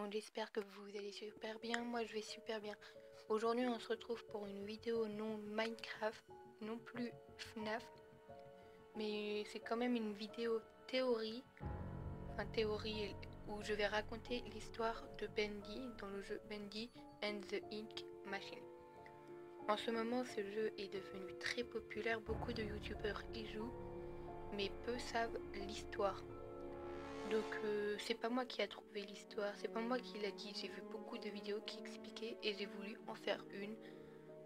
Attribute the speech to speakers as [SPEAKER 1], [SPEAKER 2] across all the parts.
[SPEAKER 1] monde, j'espère que vous allez super bien, moi je vais super bien. Aujourd'hui on se retrouve pour une vidéo non Minecraft, non plus FNAF, mais c'est quand même une vidéo théorie, où je vais raconter l'histoire de Bendy dans le jeu Bendy and the Ink Machine. En ce moment ce jeu est devenu très populaire, beaucoup de youtubeurs y jouent, mais peu savent l'histoire. Donc c'est pas moi qui a trouvé l'histoire, c'est pas moi qui l'a dit, j'ai vu beaucoup de vidéos qui expliquaient et j'ai voulu en faire une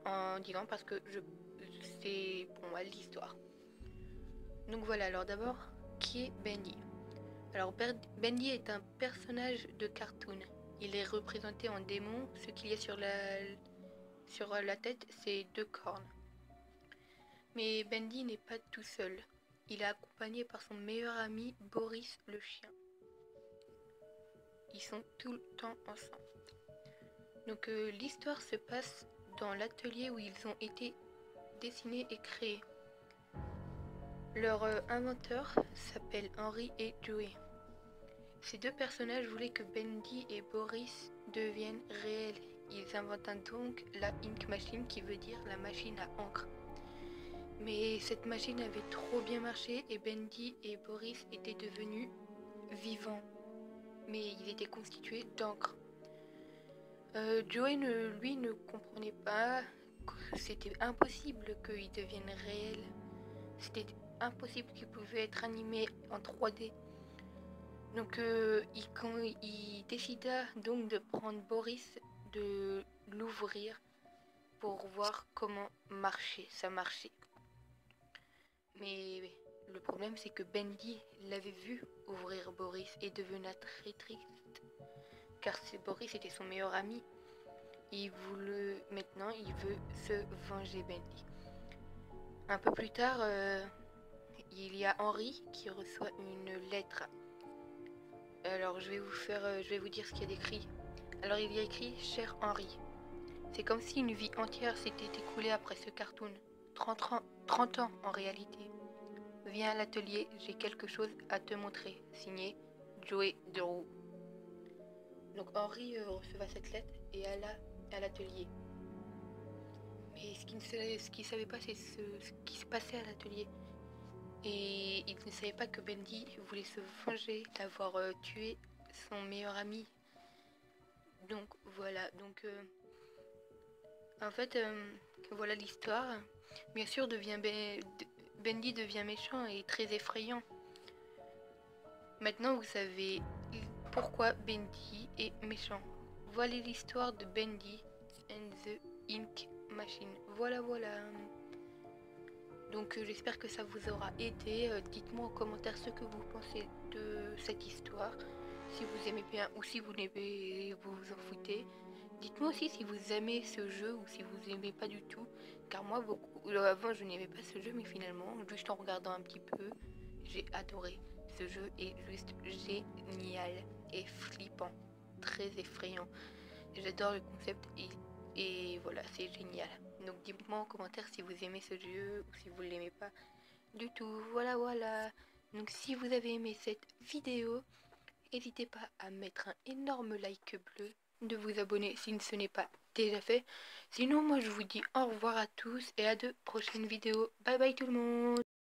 [SPEAKER 1] en disant parce que c'est pour moi l'histoire. Donc voilà, alors d'abord, qui est Bendy? Alors Bendy est un personnage de cartoon, il est représenté en démon, ce qu'il y a sur la tête c'est 2 cornes. Mais Bendy n'est pas tout seul, il est accompagné par son meilleur ami Boris le chien. Ils sont tout le temps ensemble. Donc l'histoire se passe dans l'atelier où ils ont été dessinés et créés. Leur inventeur s'appelle Henry et Joey. Ces deux personnages voulaient que Bendy et Boris deviennent réels. Ils inventent donc la Ink Machine, qui veut dire la machine à encre. Mais cette machine avait trop bien marché et Bendy et Boris étaient devenus vivants. Mais ils étaient constitués d'encre. Joey lui ne comprenait pas que c'était impossible qu'ils deviennent réels. C'était impossible qu'ils pouvaient être animés en 3D. Donc il décida donc de prendre Boris, de l'ouvrir pour voir comment ça marchait. Mais le problème c'est que Bendy l'avait vu ouvrir Boris et devena très triste. Car Boris était son meilleur ami. Maintenant il veut se venger Bendy. Un peu plus tard, il y a Henry qui reçoit une lettre. Alors je vais vous dire ce qu'il y a d'écrit. Alors il y a écrit « Cher Henry ». C'est comme si une vie entière s'était écoulée après ce cartoon. 30 ans en réalité. Viens à l'atelier, j'ai quelque chose à te montrer. Signé Joey Drew. Donc Henry receva cette lettre et alla à l'atelier. Mais ce qu'il ne savait pas, c'est ce qui se passait à l'atelier. Et il ne savait pas que Bendy voulait se venger d'avoir tué son meilleur ami. Donc voilà, en fait, voilà l'histoire. Bien sûr, Bendy devient méchant et très effrayant. Maintenant, vous savez pourquoi Bendy est méchant. Voilà l'histoire de Bendy and the Ink Machine. Voilà. Donc j'espère que ça vous aura aidé. Dites-moi en commentaire ce que vous pensez de cette histoire. Si vous aimez bien ou si vous n'aimez, vous vous en foutez. Dites-moi aussi si vous aimez ce jeu ou si vous aimez pas du tout. Car moi, avant je n'aimais pas ce jeu, mais finalement, juste en regardant un petit peu, j'ai adoré. Ce jeu est juste génial et flippant, très effrayant. J'adore le concept et voilà, c'est génial. Donc dites-moi en commentaire si vous aimez ce jeu ou si vous ne l'aimez pas du tout. Voilà. Donc si vous avez aimé cette vidéo, n'hésitez pas à mettre un énorme like bleu, de vous abonner si ce n'est pas déjà fait. Sinon moi je vous dis au revoir à tous et à de prochaines vidéos. Bye bye tout le monde.